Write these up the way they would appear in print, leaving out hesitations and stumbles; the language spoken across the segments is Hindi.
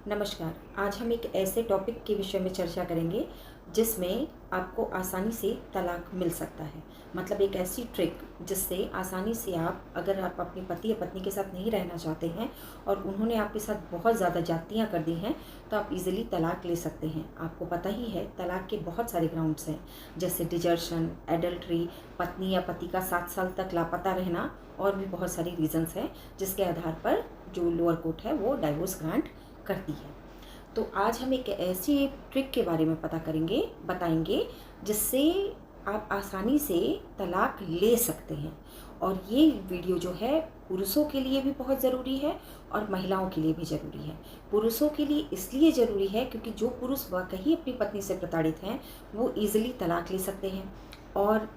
नमस्कार। आज हम एक ऐसे टॉपिक के विषय में चर्चा करेंगे जिसमें आपको आसानी से तलाक मिल सकता है। मतलब एक ऐसी ट्रिक जिससे आसानी से अगर आप अपने पति या पत्नी के साथ नहीं रहना चाहते हैं और उन्होंने आपके साथ बहुत ज़्यादा ज़्यादतियाँ कर दी हैं, तो आप इजीली तलाक ले सकते हैं। आपको पता ही है तलाक के बहुत सारे ग्राउंड्स हैं, जैसे डिजर्शन, एडल्ट्री, पत्नी या पति का 7 साल तक लापता रहना और भी बहुत सारी रीजंस हैं जिसके आधार पर जो लोअर कोर्ट है वो डाइवोर्स ग्रांट करती है। तो आज हम एक ऐसी ट्रिक के बारे में बताएंगे जिससे आप आसानी से तलाक ले सकते हैं। और ये वीडियो जो है पुरुषों के लिए भी बहुत ज़रूरी है और महिलाओं के लिए भी ज़रूरी है। पुरुषों के लिए इसलिए ज़रूरी है क्योंकि जो पुरुष वाकई अपनी पत्नी से प्रताड़ित हैं वो ईज़िली तलाक ले सकते हैं, और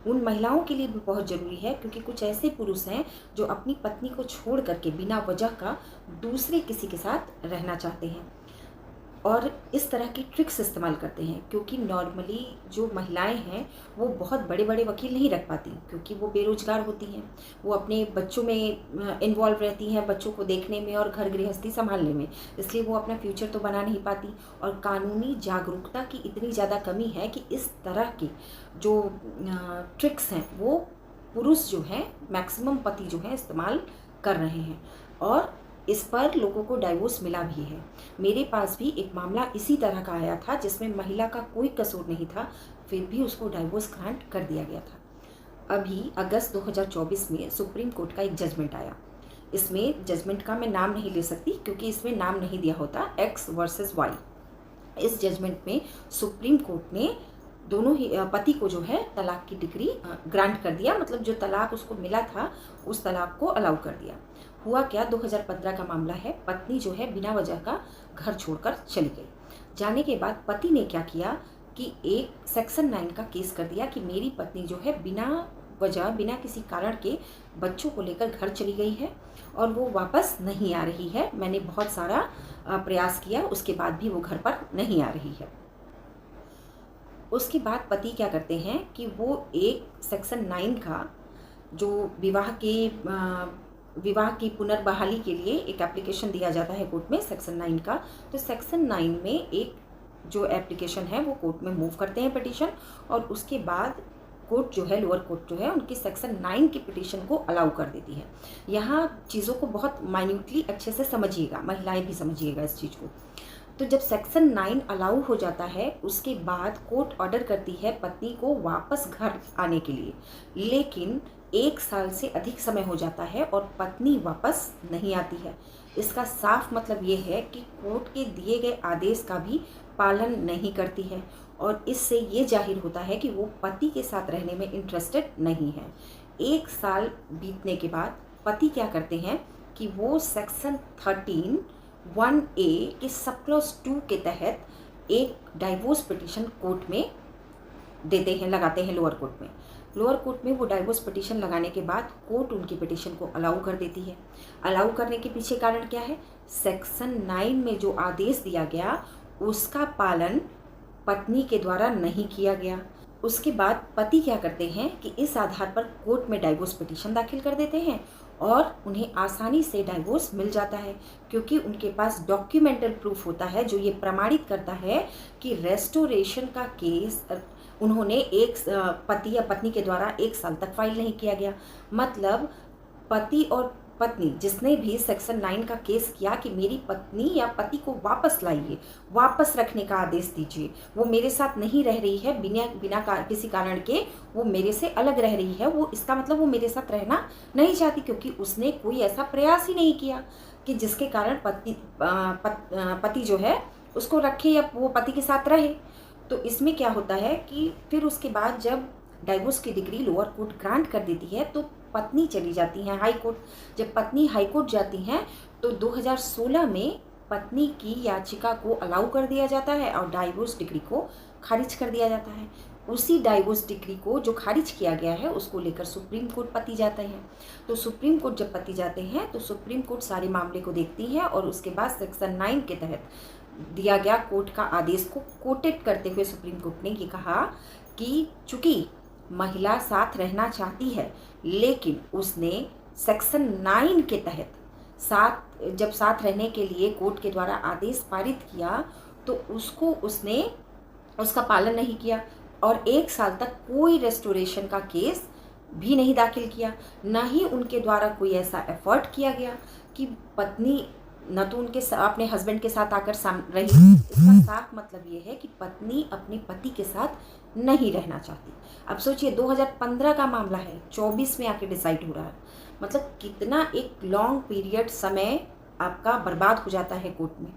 उन महिलाओं के लिए भी बहुत ज़रूरी है क्योंकि कुछ ऐसे पुरुष हैं जो अपनी पत्नी को छोड़ करके बिना वजह का दूसरे किसी के साथ रहना चाहते हैं और इस तरह की ट्रिक्स इस्तेमाल करते हैं। क्योंकि नॉर्मली जो महिलाएं हैं वो बहुत बड़े बड़े वकील नहीं रख पाती क्योंकि वो बेरोजगार होती हैं, वो अपने बच्चों में इन्वॉल्व रहती हैं, बच्चों को देखने में और घर गृहस्थी संभालने में, इसलिए वो अपना फ्यूचर तो बना नहीं पाती। और कानूनी जागरूकता की इतनी ज़्यादा कमी है कि इस तरह की जो ट्रिक्स हैं वो पुरुष जो हैं, मैक्सिमम पति जो हैं, इस्तेमाल कर रहे हैं और इस पर लोगों को डाइवोर्स मिला भी है। मेरे पास भी एक मामला इसी तरह का आया था जिसमें महिला का कोई कसूर नहीं था, फिर भी उसको डाइवोर्स ग्रांट कर दिया गया था। अभी अगस्त 2024 में सुप्रीम कोर्ट का एक जजमेंट आया। इसमें जजमेंट का मैं नाम नहीं ले सकती क्योंकि इसमें नाम नहीं दिया होता, एक्स वर्सेस वाई। इस जजमेंट में सुप्रीम कोर्ट ने दोनों ही पति को जो है तलाक की डिग्री ग्रांट कर दिया। मतलब जो तलाक उसको मिला था उस तलाक को अलाउ कर दिया। हुआ क्या, 2015 का मामला है। पत्नी जो है बिना वजह का घर छोड़कर चली गई। जाने के बाद पति ने क्या किया कि एक सेक्शन 9 का केस कर दिया कि मेरी पत्नी जो है बिना वजह, बिना किसी कारण के बच्चों को लेकर घर चली गई है और वो वापस नहीं आ रही है। मैंने बहुत सारा प्रयास किया, उसके बाद भी वो घर पर नहीं आ रही है। उसके बाद पति क्या करते हैं कि वो एक सेक्शन 9 का जो विवाह की पुनर्बहाली के लिए एक एप्लीकेशन दिया जाता है कोर्ट में, सेक्शन 9 का। तो सेक्शन 9 में एक जो एप्लीकेशन है वो कोर्ट में मूव करते हैं पिटीशन, और उसके बाद कोर्ट जो है, लोअर कोर्ट जो है, उनकी सेक्शन 9 की पिटीशन को अलाउ कर देती है। यहाँ चीज़ों को बहुत माइन्यूटली अच्छे से समझिएगा, महिलाएं भी समझिएगा इस चीज़ को। तो जब सेक्शन 9 अलाउ हो जाता है उसके बाद कोर्ट ऑर्डर करती है पत्नी को वापस घर आने के लिए, लेकिन 1 साल से अधिक समय हो जाता है और पत्नी वापस नहीं आती है। इसका साफ मतलब ये है कि कोर्ट के दिए गए आदेश का भी पालन नहीं करती है और इससे ये जाहिर होता है कि वो पति के साथ रहने में इंटरेस्टेड नहीं है। 1 साल बीतने के बाद पति क्या करते हैं कि वो सेक्शन 13(1)(a) के सब क्लॉज 2 के तहत एक डाइवोर्स पिटीशन कोर्ट में देते हैं, लगाते हैं लोअर कोर्ट में। लोअर कोर्ट में वो डाइवोर्स पिटीशन लगाने के बाद कोर्ट उनकी पिटीशन को अलाउ कर देती है। अलाउ करने के पीछे कारण क्या है, सेक्शन 9 में जो आदेश दिया गया उसका पालन पत्नी के द्वारा नहीं किया गया। उसके बाद पति क्या करते हैं कि इस आधार पर कोर्ट में डाइवोर्स पिटीशन दाखिल कर देते हैं और उन्हें आसानी से डाइवोर्स मिल जाता है क्योंकि उनके पास डॉक्यूमेंटल प्रूफ होता है जो ये प्रमाणित करता है कि रेस्टोरेशन का केस उन्होंने पति या पत्नी के द्वारा 1 साल तक फाइल नहीं किया गया। मतलब पति और पत्नी जिसने भी सेक्शन 9 का केस किया कि मेरी पत्नी या पति को वापस लाइए, वापस रखने का आदेश दीजिए, वो मेरे साथ नहीं रह रही है, किसी कारण के वो मेरे से अलग रह रही है, वो इसका मतलब वो मेरे साथ रहना नहीं चाहती क्योंकि उसने कोई ऐसा प्रयास ही नहीं किया कि जिसके कारण पति जो है उसको रखे या वो पति के साथ रहे। तो इसमें क्या होता है कि फिर उसके बाद जब डाइवोर्स की डिग्री लोअर कोर्ट ग्रांट कर देती है तो पत्नी चली जाती हैं हाई कोर्ट। जब पत्नी हाई कोर्ट जाती हैं तो 2016 में पत्नी की याचिका को अलाउ कर दिया जाता है और डाइवोर्स डिग्री को खारिज कर दिया जाता है। उसी डाइवोर्स डिग्री को जो खारिज किया गया है उसको लेकर सुप्रीम कोर्ट पति जाते हैं। तो सुप्रीम कोर्ट जब पति जाते हैं तो सुप्रीम कोर्ट सारे मामले को देखती है और उसके बाद सेक्शन 9 के तहत दिया गया कोर्ट का आदेश को कोटेड करते हुए सुप्रीम कोर्ट ने ये कहा कि चूंकि महिला साथ रहना चाहती है लेकिन उसने सेक्शन 9 के तहत जब साथ रहने के लिए कोर्ट के द्वारा आदेश पारित किया तो उसका पालन नहीं किया और 1 साल तक कोई रेस्टोरेशन का केस भी नहीं दाखिल किया। ना ही उनके द्वारा कोई ऐसा एफर्ट किया गया कि पत्नी न तो अपने हस्बैंड के साथ आकर रही। इसका साफ मतलब ये है कि पत्नी अपने पति के साथ नहीं रहना चाहती। अब सोचिए 2015 का मामला है, 24 में आके डिसाइड हो रहा है। मतलब कितना एक लॉन्ग पीरियड समय आपका बर्बाद हो जाता है कोर्ट में।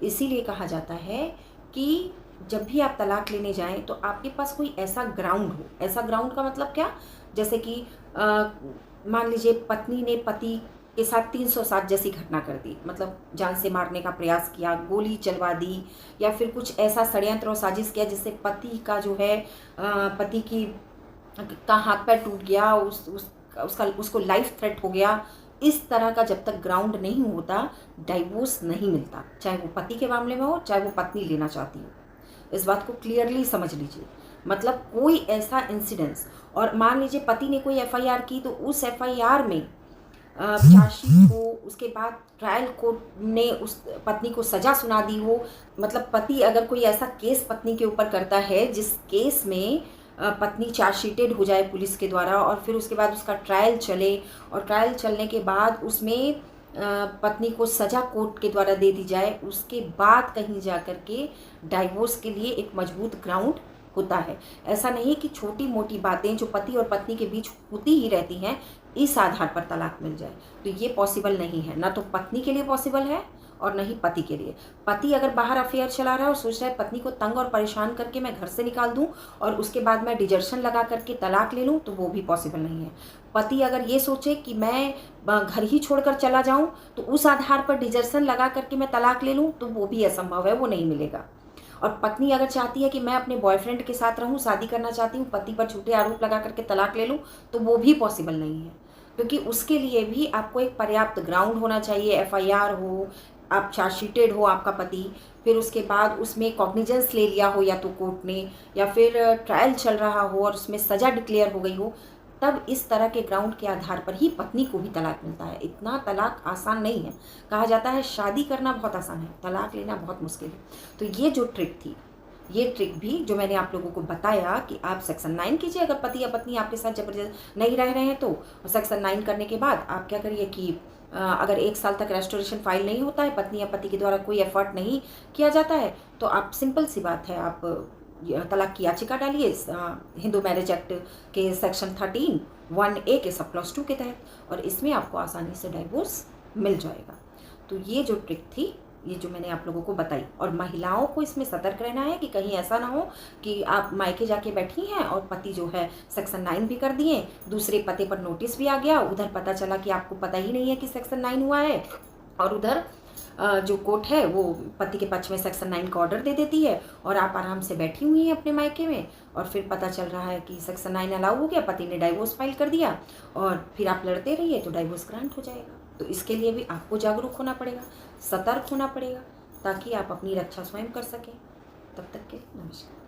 इसीलिए कहा जाता है कि जब भी आप तलाक लेने जाएं तो आपके पास कोई ऐसा ग्राउंड हो। ऐसा ग्राउंड का मतलब क्या, जैसे कि मान लीजिए पत्नी ने पति के साथ 307 जैसी घटना कर दी, मतलब जान से मारने का प्रयास किया, गोली चलवा दी, या फिर कुछ ऐसा षड्यंत्र और साजिश किया जिससे पति का जो है पति का हाथ पैर टूट गया, उसको लाइफ थ्रेट हो गया। इस तरह का जब तक ग्राउंड नहीं होता डाइवोर्स नहीं मिलता, चाहे वो पति के मामले में हो चाहे वो पत्नी लेना चाहती हो। इस बात को क्लियरली समझ लीजिए। मतलब कोई ऐसा इंसिडेंस, और मान लीजिए पति ने कोई एफआईआर की तो उस एफआईआर में चार्जशीट हो, उसके बाद ट्रायल कोर्ट ने उस पत्नी को सज़ा सुना दी हो। मतलब पति अगर कोई ऐसा केस पत्नी के ऊपर करता है जिस केस में पत्नी चार्जशीटेड हो जाए पुलिस के द्वारा और फिर उसके बाद उसका ट्रायल चले और ट्रायल चलने के बाद उसमें पत्नी को सज़ा कोर्ट के द्वारा दे दी जाए, उसके बाद कहीं जा कर के डाइवोर्स के लिए एक मजबूत ग्राउंड होता है। ऐसा नहीं कि छोटी मोटी बातें जो पति और पत्नी के बीच होती ही रहती हैं इस आधार पर तलाक मिल जाए, तो ये पॉसिबल नहीं है। ना तो पत्नी के लिए पॉसिबल है और न ही पति के लिए। पति अगर बाहर अफेयर चला रहा है और सोच रहा है पत्नी को तंग और परेशान करके मैं घर से निकाल दूं और उसके बाद मैं डिजर्शन लगा करके तलाक ले लूं, तो वो भी पॉसिबल नहीं है। पति अगर ये सोचे कि मैं घर ही छोड़कर चला जाऊं तो उस आधार पर डिजर्शन लगा करके मैं तलाक ले लूं, तो वो भी असंभव है, वो नहीं मिलेगा। और पत्नी अगर चाहती है कि मैं अपने बॉयफ्रेंड के साथ रहूं, शादी करना चाहती हूं, पति पर झूठे आरोप लगा करके तलाक ले लूं, तो वो भी पॉसिबल नहीं है। क्योंकि उसके लिए भी आपको एक पर्याप्त ग्राउंड होना चाहिए। एफआईआर हो, आप चार्जशीटेड हो आपका पति, फिर उसके बाद उसमें कॉग्निजेंस ले लिया हो या तो कोर्ट ने, या फिर ट्रायल चल रहा हो और उसमें सज़ा डिक्लेयर हो गई हो, तब इस तरह के ग्राउंड के आधार पर ही पत्नी को भी तलाक मिलता है। इतना तलाक आसान नहीं है। कहा जाता है शादी करना बहुत आसान है, तलाक लेना बहुत मुश्किल है। तो ये जो ट्रिक थी, ये ट्रिक भी जो मैंने आप लोगों को बताया कि आप सेक्शन 9 कीजिए अगर पति या पत्नी आपके साथ जबरदस्त नहीं रह रहे हैं तो। सेक्शन 9 करने के बाद आप क्या करिए कि अगर 1 साल तक रेस्टोरेशन फाइल नहीं होता है, पत्नी या पति के द्वारा कोई एफर्ट नहीं किया जाता है, तो आप सिंपल सी बात है, आप तलाक की याचिका डालिए हिंदू मैरिज एक्ट के सेक्शन 13(1)(a) के सब क्लॉज 2 के तहत, और इसमें आपको आसानी से डाइवोर्स मिल जाएगा। तो ये जो ट्रिक थी, ये जो मैंने आप लोगों को बताई, और महिलाओं को इसमें सतर्क रहना है कि कहीं ऐसा ना हो कि आप मायके जाके बैठी हैं और पति जो है सेक्शन 9 भी कर दिए, दूसरे पते पर नोटिस भी आ गया, उधर पता चला कि आपको पता ही नहीं है कि सेक्शन 9 हुआ है, और उधर जो कोर्ट है वो पति के पक्ष में सेक्शन 9 का ऑर्डर दे देती है और आप आराम से बैठी हुई हैं अपने मायके में, और फिर पता चल रहा है कि सेक्शन 9 अलाउ हो गया, पति ने डाइवोर्स फाइल कर दिया, और फिर आप लड़ते रहिए तो डाइवोर्स ग्रांट हो जाएगा। तो इसके लिए भी आपको जागरूक होना पड़ेगा, सतर्क होना पड़ेगा, ताकि आप अपनी रक्षा स्वयं कर सकें। तब तक के नमस्कार।